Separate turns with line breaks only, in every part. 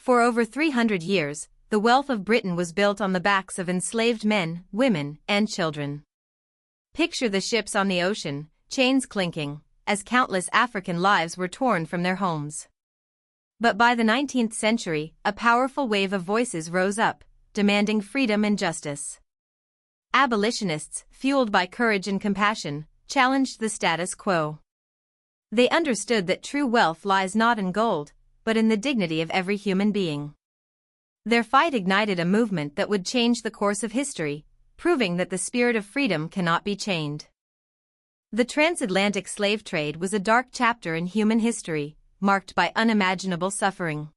For over 300 years, the wealth of Britain was built on the backs of enslaved men, women, and children. Picture the ships on the ocean, chains clinking, as countless African lives were torn from their homes. But by the 19th century, a powerful wave of voices rose up, demanding freedom and justice. Abolitionists, fueled by courage and compassion, challenged the status quo. They understood that true wealth lies not in gold, but in the dignity of every human being. Their fight ignited a movement that would change the course of history, proving that the spirit of freedom cannot be chained. The transatlantic slave trade was a dark chapter in human history, marked by unimaginable suffering.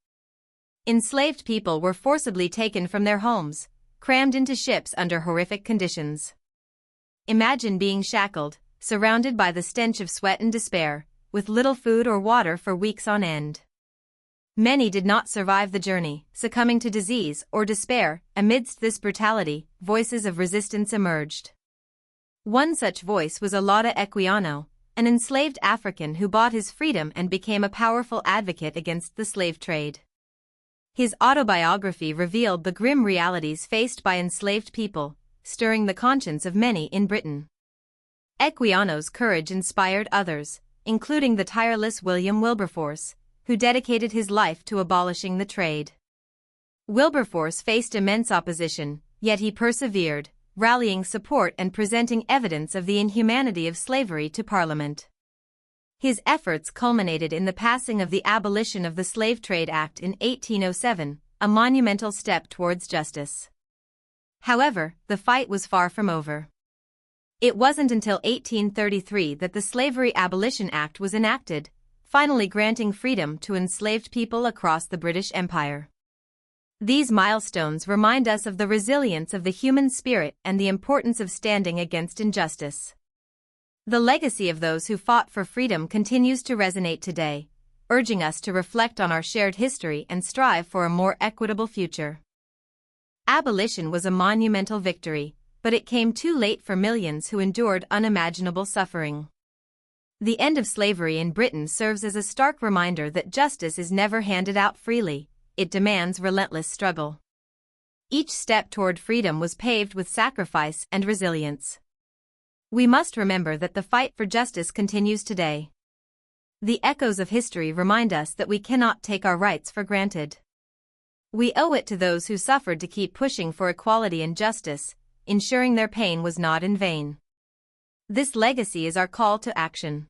Enslaved people were forcibly taken from their homes, crammed into ships under horrific conditions. Imagine being shackled, surrounded by the stench of sweat and despair, with little food or water for weeks on end. Many did not survive the journey, succumbing to disease or despair. Amidst this brutality, voices of resistance emerged. One such voice was Olaudah Equiano, an enslaved African who bought his freedom and became a powerful advocate against the slave trade. His autobiography revealed the grim realities faced by enslaved people, stirring the conscience of many in Britain. Equiano's courage inspired others, including the tireless William Wilberforce, who dedicated his life to abolishing the trade. Wilberforce faced immense opposition, yet he persevered, rallying support and presenting evidence of the inhumanity of slavery to Parliament. His efforts culminated in the passing of the Abolition of the Slave Trade Act in 1807, a monumental step towards justice. However, the fight was far from over. It wasn't until 1833 that the Slavery Abolition Act was enacted, finally granting freedom to enslaved people across the British Empire. These milestones remind us of the resilience of the human spirit and the importance of standing against injustice. The legacy of those who fought for freedom continues to resonate today, urging us to reflect on our shared history and strive for a more equitable future. Abolition was a monumental victory, but it came too late for millions who endured unimaginable suffering. The end of slavery in Britain serves as a stark reminder that justice is never handed out freely, it demands relentless struggle. Each step toward freedom was paved with sacrifice and resilience. We must remember that the fight for justice continues today. The echoes of history remind us that we cannot take our rights for granted. We owe it to those who suffered to keep pushing for equality and justice, ensuring their pain was not in vain. This legacy is our call to action.